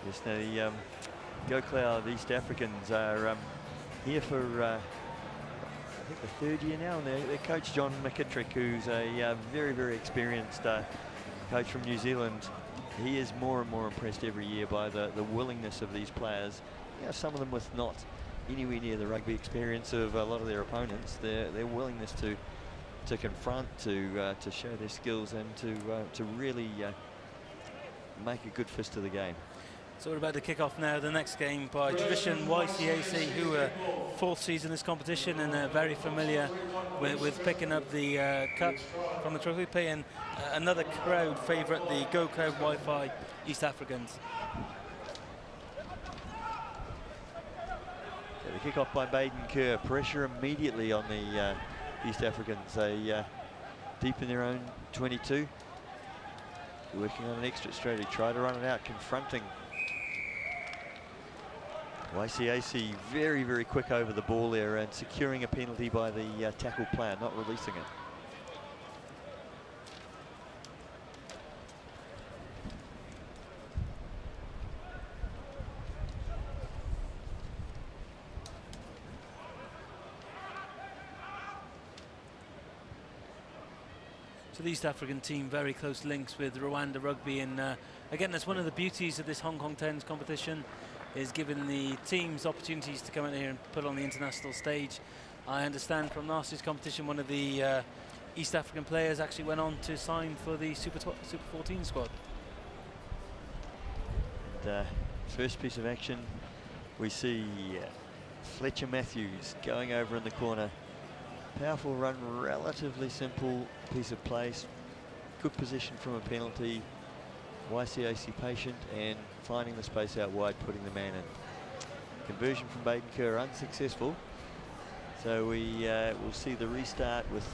Yes, now the Go Cloud East Africans are here for I think the third year now, and their coach John McKittrick, who's a very, very experienced coach from New Zealand. He is more and more impressed every year by the willingness of these players. You know, some of them with not anywhere near the rugby experience of a lot of their opponents. Their willingness to confront, to show their skills, and to really make a good fist of the game. So we're about to kick off now the next game. By tradition, YCAC, who are fourth season this competition and are very familiar with picking up the cup from the trophy, paying another crowd favourite, the Go Cloud YCAC East Africans. So the kick off by Baden Kerr. Pressure immediately on the East Africans. They deep in their own 22. Working on an extra strategy. Try to run it out, confronting. YCAC very, very quick over the ball there and securing a penalty by the tackle player, not releasing it. So the East African team, very close links with Rwanda Rugby, and again, that's one of the beauties of this Hong Kong 10s competition, is giving the teams opportunities to come in here and put on the international stage. I understand from last year's competition, one of the East African players actually went on to sign for the Super 14 squad. And, first piece of action, we see Fletcher Matthews going over in the corner. Powerful run, relatively simple piece of place. Good position from a penalty. YCAC patient and finding the space out wide, putting the man in. Conversion from Baden Kerr unsuccessful. So we will see the restart with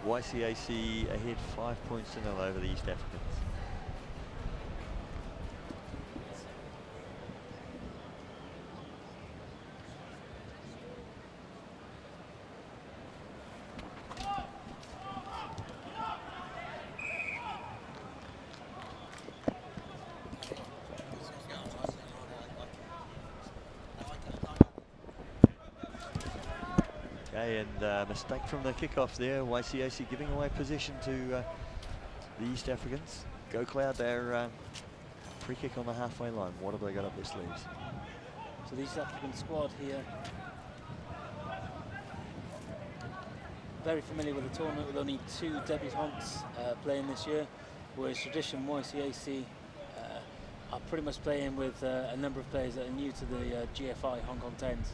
YCAC ahead 5 points to 0 over the East Africans. And mistake from the kickoff there. YCAC giving away possession to the East Africans. Go Cloud, their free kick on the halfway line. What have they got up their sleeves? So the East African squad here, very familiar with the tournament, with only 2 debutants playing this year, whereas tradition YCAC are pretty much playing with a number of players that are new to the GFI Hong Kong 10s.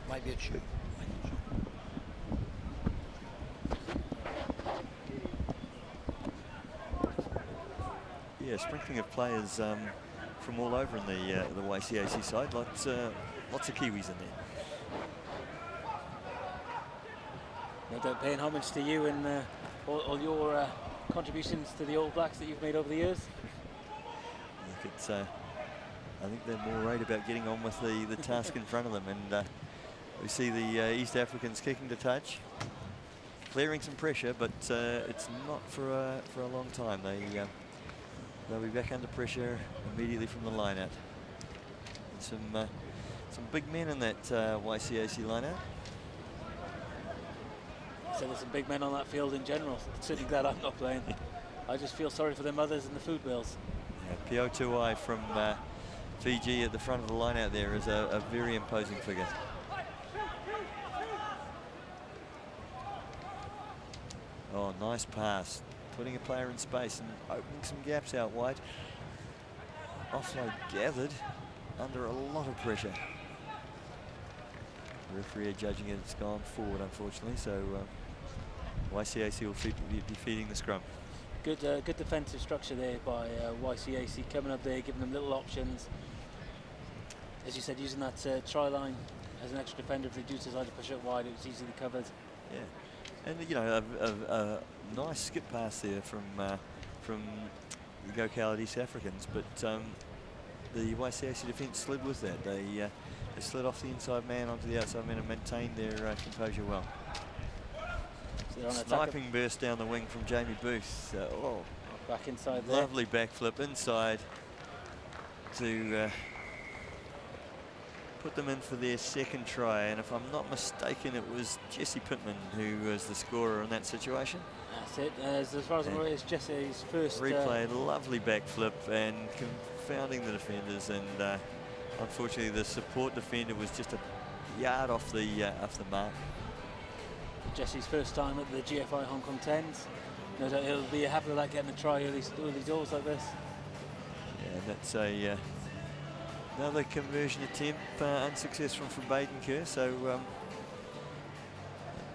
Maybe it should. Yeah, sprinkling of players from all over in the YCAC side. Lots of Kiwis in there. No doubt paying homage to you and all your contributions to the All Blacks that you've made over the years. Look, it's, I think they're more worried about getting on with the task in front of them, and we see the East Africans kicking to touch, clearing some pressure, but it's not for a long time. They'll be back under pressure immediately from the line out. Some big men in that YCAC line out. So there's some big men on that field in general. Certainly glad I'm not playing. I just feel sorry for the mothers and the food bills. Yeah, Pio2I from Fiji at the front of the line out there is a very imposing figure. Oh, nice pass. Putting a player in space and opening some gaps out wide. Offload gathered under a lot of pressure. The referee judging it, it's gone forward, unfortunately, so YCAC will be feeding the scrum. Good defensive structure there by YCAC, coming up there, giving them little options. As you said, using that try line as an extra defender. If they do decide to push it wide, it was easily covered. Yeah. And you know, a nice skip pass there from the Go Cloud East Africans, but the YCAC defence slid with that. They slid off the inside man onto the outside man and maintained their composure well. So sniping burst down the wing from Jamie Booth. Back inside there. Lovely backflip inside. to put them in for their second try, and if I'm not mistaken, it was Jesse Pittman who was the scorer in that situation. That's it. As far as I'm aware, it's Jesse's first replay. Lovely backflip and confounding the defenders, and unfortunately the support defender was just a yard off the mark. Jesse's first time at the GFI Hong Kong 10s. No doubt he'll be happy with that, getting a try early doors like this. Yeah, that's a another conversion attempt, unsuccessful from Baden Kerr, so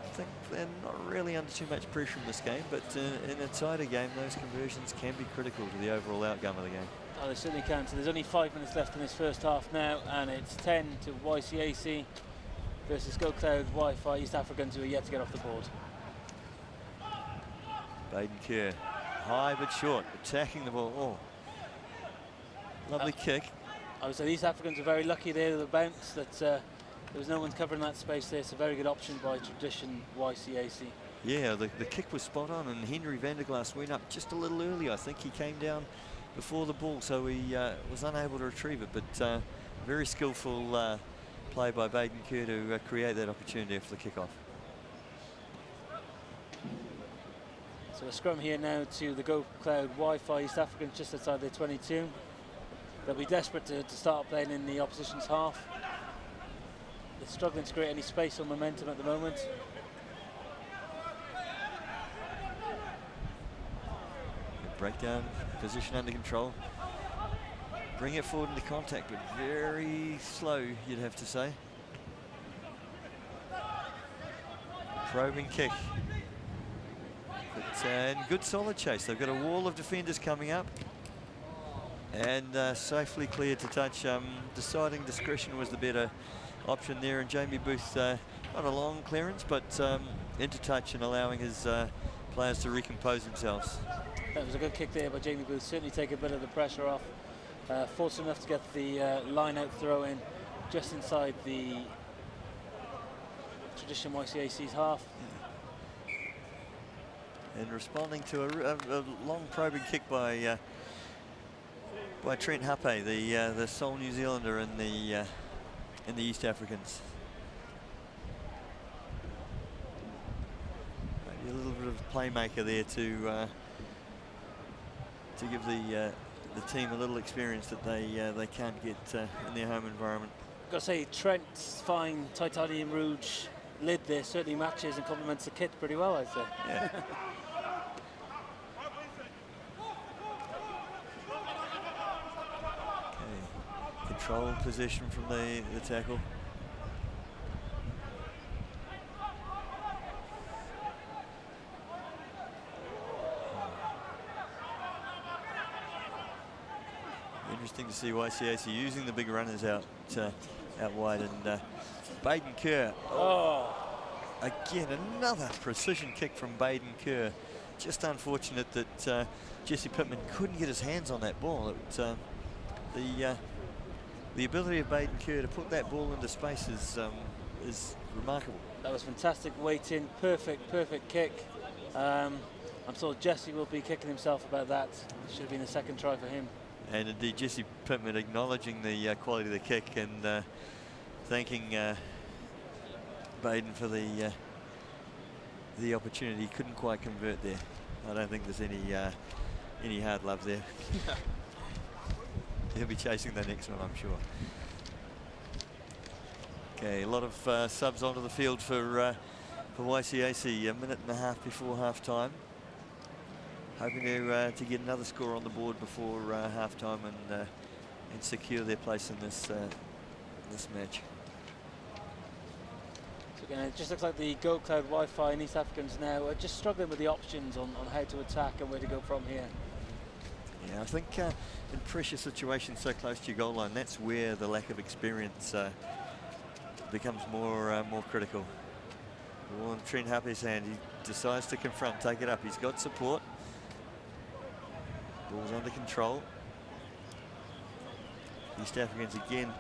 I think they're not really under too much pressure in this game, but in a tighter game, those conversions can be critical to the overall outcome of the game. Oh, they certainly can. So there's only 5 minutes left in this first half now, and it's 10 to YCAC versus Go Cloud Wi-Fi East Africans, who are yet to get off the board. Baden Kerr, high but short, attacking the ball. Oh, lovely kick. I would say East Africans are very lucky there with the bounce, that there was no one covering that space there. It's a very good option by tradition YCAC. Yeah, the kick was spot on, and Henry Vanderglass went up just a little early. I think he came down before the ball, so he was unable to retrieve it, but very skillful play by Baden Kerr to create that opportunity for the kickoff. So a scrum here now to the Go Cloud Wi-Fi East Africans just outside their 22. They'll be desperate to start playing in the opposition's half. They're struggling to create any space or momentum at the moment. Good breakdown, position under control. Bring it forward into contact, but very slow, you'd have to say. Probing kick. But, and good solid chase. They've got a wall of defenders coming up. And safely cleared to touch. Deciding discretion was the better option there, and Jamie Booth, not a long clearance, but into touch and allowing his players to recompose themselves. That was a good kick there by Jamie Booth, certainly take a bit of the pressure off. Fortunate enough to get the line out throw in just inside the tradition YCAC's half. And responding to a long probing kick by Trent Happe, the sole New Zealander in the East Africans. Maybe a little bit of playmaker there to give the team a little experience that they can't get in their home environment. I've got to say, Trent's fine titanium rouge lid there certainly matches and complements the kit pretty well, I'd say. Yeah. Controlled position from the tackle. Interesting to see YCAC using the big runners out wide, and Baden Kerr. Oh, again another precision kick from Baden Kerr. Just unfortunate that Jesse Pittman couldn't get his hands on that ball. The ability of Baden Kerr to put that ball into space is remarkable. That was fantastic weight in, perfect kick. I'm sure Jesse will be kicking himself about that. It should have been the second try for him. And indeed, Jesse Pittman acknowledging the quality of the kick and thanking Baden for the opportunity. He couldn't quite convert there. I don't think there's any hard love there. He'll be chasing the next one, I'm sure. Okay, a lot of subs onto the field for YCAC. A minute and a half before half time. Hoping to get another score on the board before half time and secure their place in this match. So again, it just looks like the Go Cloud Wi-Fi and East Africans now are just struggling with the options on how to attack and where to go from here. Yeah, I think in pressure situations so close to your goal line, that's where the lack of experience becomes more critical. Ball in Trent Happe's hand, he decides to confront, take it up. He's got support. Ball's under control. East Africans again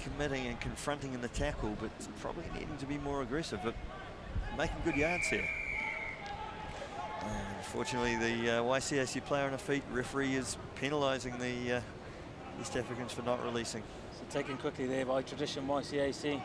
committing and confronting in the tackle, but probably needing to be more aggressive, but making good yards here. Unfortunately, the YCAC player on the feet, referee is penalising the East Africans for not releasing. So taken quickly there by tradition YCAC.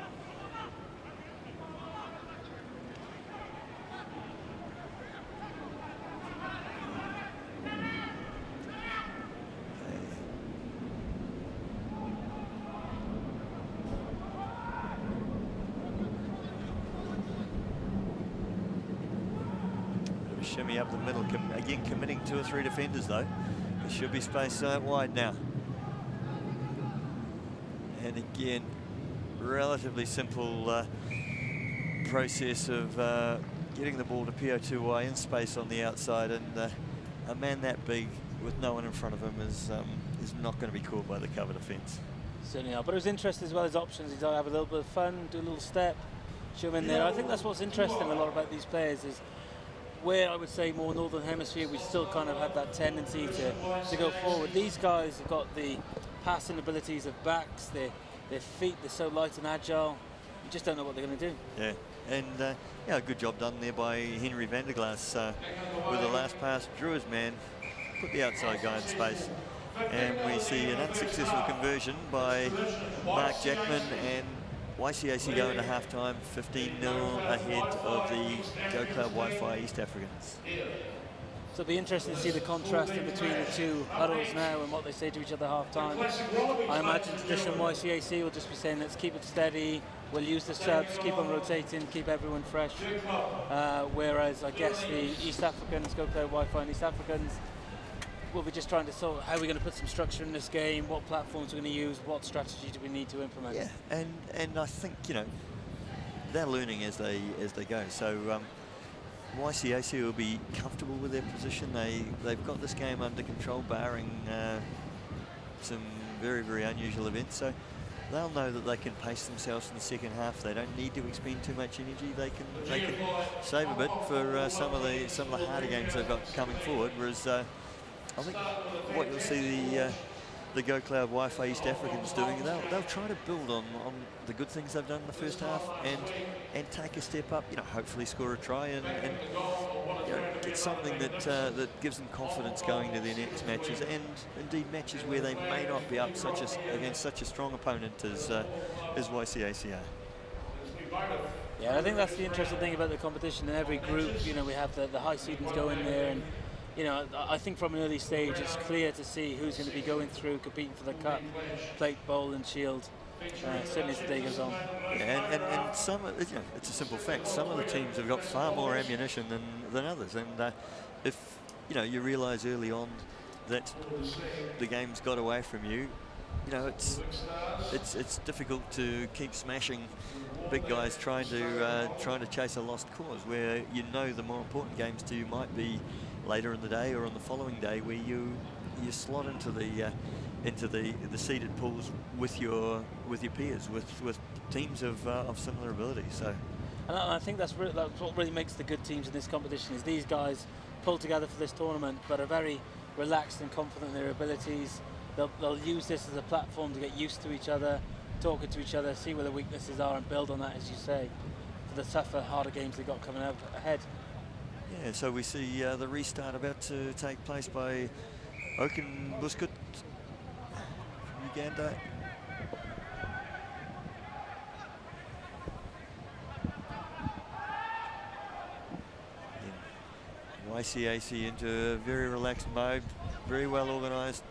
Shimmy up the middle, again committing 2 or 3 defenders though. There should be space wide now. And again, relatively simple process of getting the ball to PO2Y in space on the outside, and a man that big with no one in front of him is not going to be caught by the cover defence. Certainly are, but it was interesting as well as options. He's got to have a little bit of fun, do a little step, show him in there. I think that's what's interesting a lot about these players is where I would say more Northern Hemisphere, we still kind of have that tendency to go forward. These guys have got the passing abilities of backs, their feet, they're so light and agile. You just don't know what they're going to do. Yeah, and yeah, good job done there by Henry Vanderglass with the last pass, drew his man, put the outside guy in space. And we see an unsuccessful conversion by Mark Jackman, and YCAC go into half-time 15-0 ahead of the Go Club Wi-Fi East Africans. So it'll be interesting to see the contrast in between the two huddles now and what they say to each other half-time. I imagine traditional YCAC will just be saying, let's keep it steady, we'll use the subs, keep on rotating, keep everyone fresh. Whereas I guess the East Africans, Go Club Wi-Fi and East Africans, we'll be just trying to sort how we're going to put some structure in this game, what platforms we're going to use, what strategy do we need to implement. Yeah, and I think, you know, they're learning as they go. So YCAC will be comfortable with their position. They've got this game under control, barring some very, very unusual events. So they'll know that they can pace themselves in the second half. They don't need to expend too much energy. They can save a bit for some of the harder games they've got coming forward. Whereas I think what you'll see the Go Cloud Wi-Fi East Africans doing, they'll try to build on the good things they've done in the first half and take a step up. You know, hopefully score a try and you know, get something that gives them confidence going to their next matches, and indeed matches where they may not be up against such a strong opponent as YCAC are. Yeah, I think that's the interesting thing about the competition. In every group, you know, we have the high seedings go in there, and you know, I think from an early stage it's clear to see who's going to be going through, competing for the cup, plate, bowl and shield, certainly as the day goes on. Yeah, and some, you know, it's a simple fact, some of the teams have got far more ammunition than others, and if, you know, you realise early on that the game's got away from you, you know, it's difficult to keep smashing big guys trying to chase a lost cause, where you know the more important games to you might be later in the day or on the following day, where you slot into the seeded pools with your peers, with teams of similar ability. So, and I think that's what really makes the good teams in this competition, is these guys pull together for this tournament but are very relaxed and confident in their abilities. They'll use this as a platform to get used to each other, talking to each other, see where the weaknesses are and build on that, as you say, for the tougher, harder games they've got coming up ahead. Yeah, so we see the restart about to take place by Oken Buskut from Uganda. YCAC into a very relaxed mode, very well organised,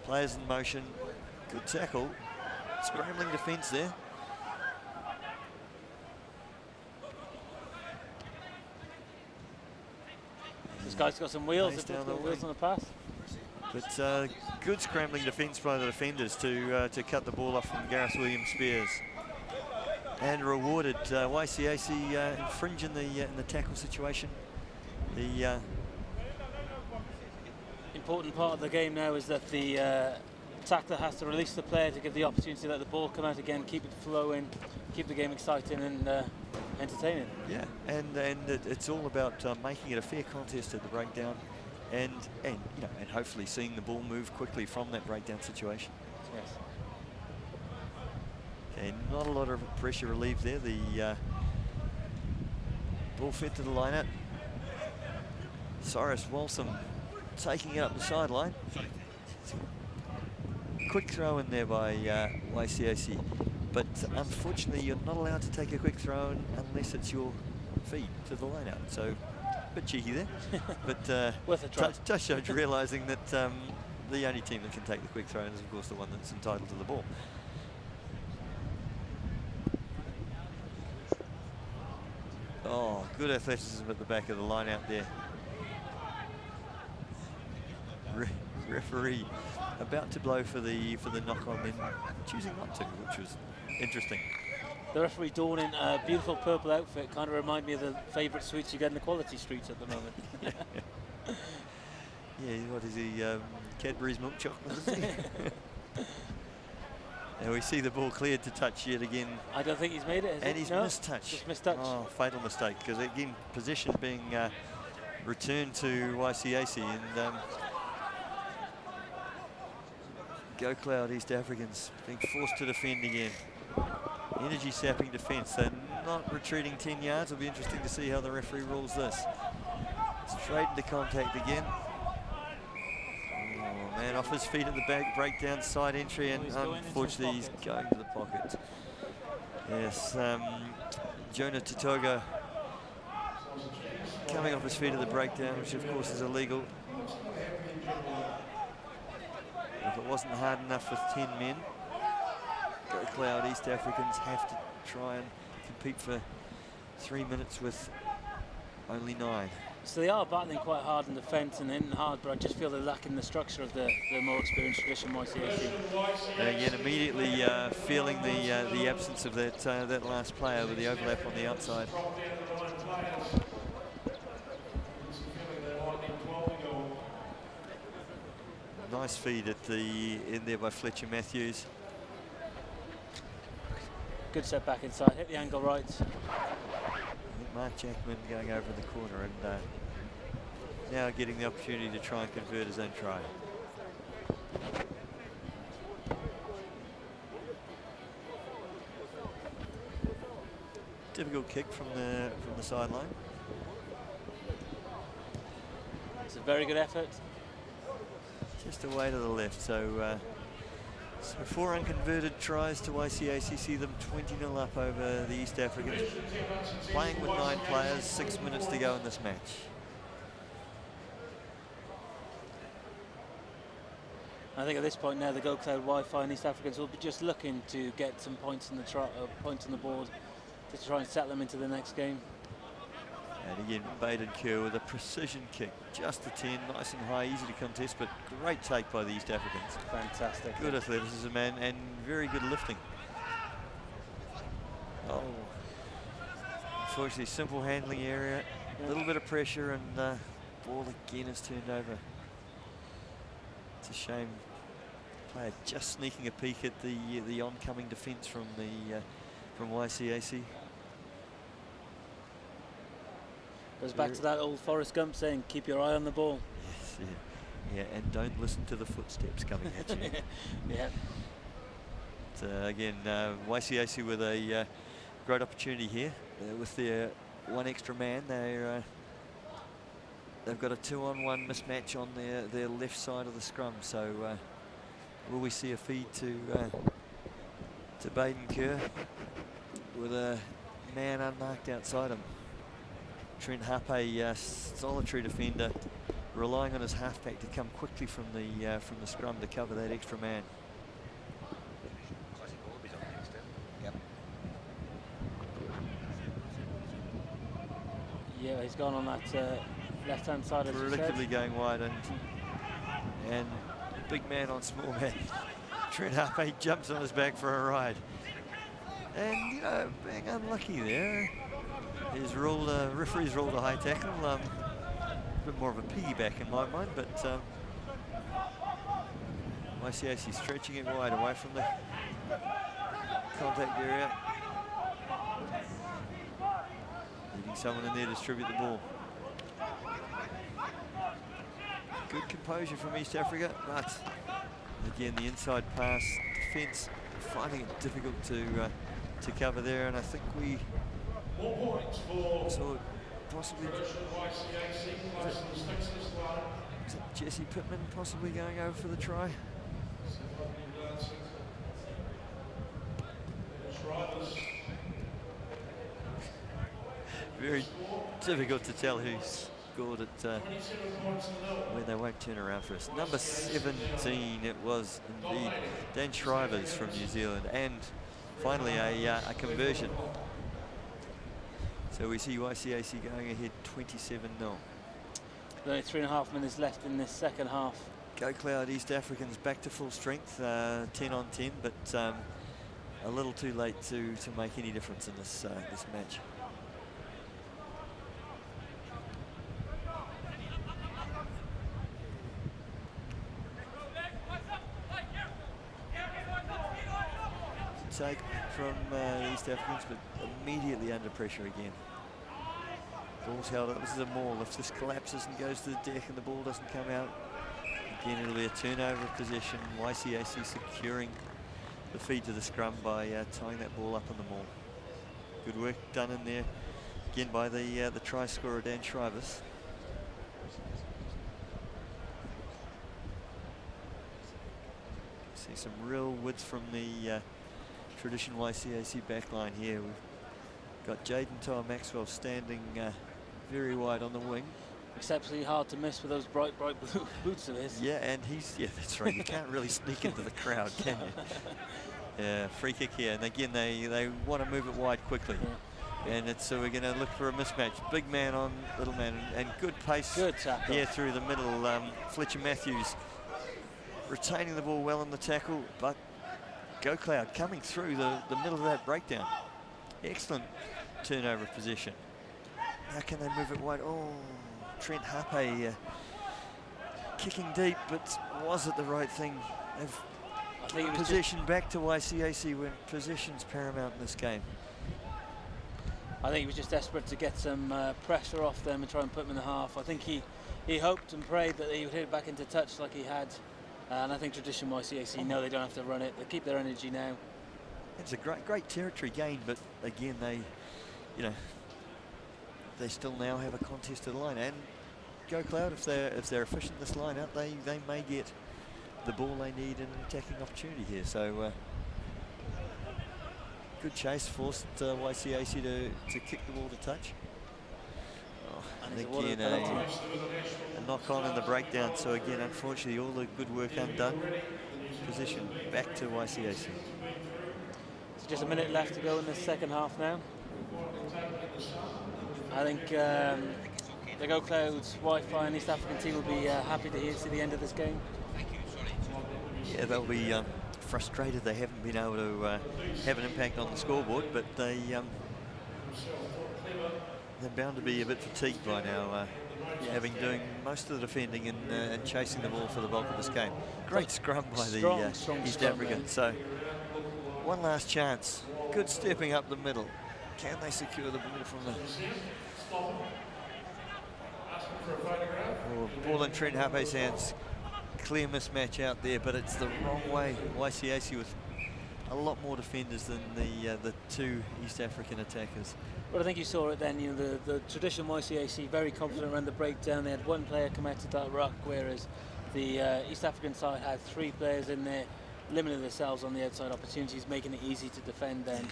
players in motion, good tackle, scrambling defence there. This guy's got some wheels, wheels on the pass. But good scrambling defence by the defenders to cut the ball off from Gareth Williams-Spears. And rewarded, YCAC infringe in the tackle situation. The important part of the game now is that the tackler has to release the player to give the opportunity to let the ball come out again, keep it flowing, keep the game exciting and entertaining. Yeah, and it's all about making it a fair contest at the breakdown, and you know, and hopefully seeing the ball move quickly from that breakdown situation. Yes. Okay, not a lot of pressure relieved there. The ball fed to the line-out. Cyrus Walsam taking it up the sideline. Quick throw in there by YCAC, but unfortunately you're not allowed to take a quick throw in unless it's your feed to the line out. So a bit cheeky there, but worth a try. Just showed you realising that the only team that can take the quick throw in is of course the one that's entitled to the ball. Oh, good athleticism at the back of the line out there. Referee about to blow for the knock on, then choosing not to, which was interesting. The referee donning a beautiful purple outfit kind of remind me of the favourite sweets you get in the quality streets at the moment. Yeah, what is he? Cadbury's milk chocolate, is he? And we see the ball cleared to touch yet again. I don't think he's made it, and he's missed touch. Just missed touch. Oh, fatal mistake, because again, possession being returned to YCAC, and Go Cloud East Africans being forced to defend again. Energy sapping defence. They're not retreating 10 yards. It'll be interesting to see how the referee rules this. Straight into contact again. Oh man, off his feet at the back, breakdown, side entry, and unfortunately he's going to the pocket. Yes, Jonah Tatoga coming off his feet at the breakdown, which of course is illegal. If it wasn't hard enough with 10 men, Go Cloud East Africans have to try and compete for 3 minutes with only 9. So they are battling quite hard in defence and hitting hard, but I just feel they're lacking the structure of the more experienced tradition YCAC. And again, immediately feeling the absence of that last player with the overlap on the outside. Nice feed at the end there by Fletcher Matthews. Good set back inside, hit the angle right. I think Mark Jackman going over the corner and now getting the opportunity to try and convert his own try. Difficult kick from the sideline. It's a very good effort. Just away to the left, so 4 unconverted tries to YCAC, see them 20-0 up over the East Africans. Playing with 9 players, 6 minutes to go in this match. I think at this point now the Go Cloud Wi-Fi and East Africans will be just looking to get some points on the board to try and settle them into the next game. And again, Baden Kerr with a precision kick, just the 10, nice and high, easy to contest, but great take by the East Africans. Fantastic. Good athleticism and very good lifting. Oh, unfortunately, simple handling area, a little bit of pressure, and ball again is turned over. It's a shame. Player just sneaking a peek at the oncoming defence from YCAC. Goes back to that old Forrest Gump saying, keep your eye on the ball. Yes, yeah, and don't listen to the footsteps coming at you. Yeah. But, again, YCAC with a great opportunity here with their 1 extra man. They've got a 2-on-1 mismatch on their left side of the scrum. So will we see a feed to Baden Kerr with a man unmarked outside him? Trent Hupp, a solitary defender, relying on his halfback to come quickly from the scrum to cover that extra man. Yep. Yeah, he's gone on that left-hand side. Predictably going wide, and big man on small man. Trent Hupp, he jumps on his back for a ride, and you know, being unlucky there. He's ruled, referee's ruled a high tackle, a bit more of a piggyback in my mind, but YCAC stretching it wide away from the contact area. Needing someone in there to distribute the ball. Good composure from East Africa, but again the inside pass, defence finding it difficult to cover there, and I think we saw possibly. Is it Jesse Pittman possibly going over for the try? Very difficult to tell who scored it when they won't turn around for us. Number 17, it was indeed Dan Shrivers from New Zealand, and finally a conversion. So we see YCAC going ahead 27-0. Only 3.5 minutes left in this second half. Go Cloud East Africans back to full strength, 10 on 10, but a little too late to make any difference in this this match. Take from the East Africans, but immediately under pressure again. Ball's held up. This is a maul. If this collapses and goes to the deck and the ball doesn't come out, again it'll be a turnover of possession. YCAC securing the feed to the scrum by tying that ball up on the maul. Good work done in there again by the try scorer Dan Shrivers. See some real width from the Tradition YCAC backline here. We've got Jaden Toa Maxwell standing very wide on the wing. Exceptionally hard to miss with those bright boots of his. Yeah, and yeah, that's right. You can't really sneak into the crowd, can you? Yeah, free kick here. And again, they want to move it wide quickly. Yeah. And so we're going to look for a mismatch. Big man on little man, and good pace here through the middle. Fletcher Matthews retaining the ball well on the tackle, but Go Cloud coming through the middle of that breakdown. Excellent turnover of possession. How can they move it wide? Oh, Trent Hape kicking deep, but was it the right thing? They've possession back to YCAC when possession's paramount in this game. I think he was just desperate to get some pressure off them and try and put them in the half. I think he hoped and prayed that he would hit it back into touch like he had. And I think Tradition YCAC know they don't have to run it. They keep their energy now. It's a great territory gain, but again, they still now have a contested line. And Go Cloud, if they're efficient in this line out, they may get the ball they need in an attacking opportunity here. So good chase, forced YCAC to kick the ball to touch. Oh, and again, a knock on in the breakdown. So again, unfortunately, all the good work undone. Position back to YCAC. So just a minute left to go in the second half now. I think the Go Clouds Wi-Fi and East African team will be happy to see the end of this game. Yeah, they'll be frustrated they haven't been able to have an impact on the scoreboard, but they're bound to be a bit fatigued by now, having doing most of the defending and chasing the ball for the bulk of this game. Great scrum by the East Africans. So one last chance. Good stepping up the middle. Can they secure the ball from the ball in Trent Hape's hands? Clear mismatch out there, but it's the wrong way. YCAC with a lot more defenders than the two East African attackers. Well, I think you saw it then. The Tradition YCAC very confident around the breakdown. They had one player come out to that ruck, whereas the East African side had three players in there, limiting themselves on the outside opportunities, making it easy to defend then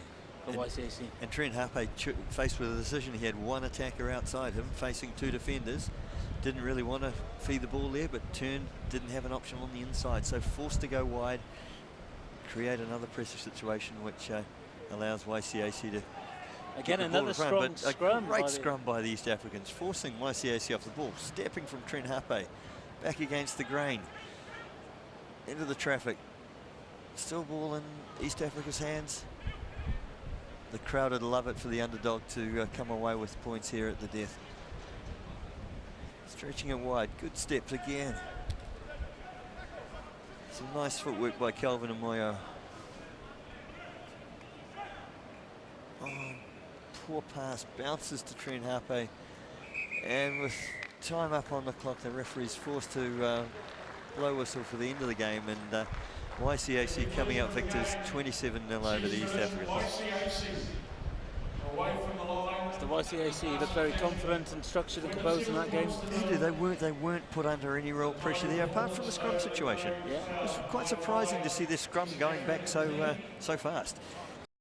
for YCAC. And Trent Hape faced with a decision. He had one attacker outside him facing two defenders. Didn't really want to feed the ball there, but turned, didn't have an option on the inside, so forced to go wide, create another pressure situation which allows YCAC to again another strong scrum. Great scrum by the East Africans, forcing YCAC off the ball, stepping from Trent Hape, back against the grain, into the traffic. Still ball in East Africa's hands. The crowd would love it for the underdog to come away with points here at the death. Stretching it wide, good steps again. Some nice footwork by Kelvin and Moyo. Oh, poor pass, bounces to Trent Hape. And with time up on the clock, the referee's forced to blow whistle for the end of the game. And YCAC coming out victors 27-0 over the East Africans. YCAC away from the line. The YCAC looked very confident and structured and composed in that game. Andrew, they weren't put under any real pressure there, apart from the scrum situation. Yeah. It was quite surprising to see this scrum going back so fast.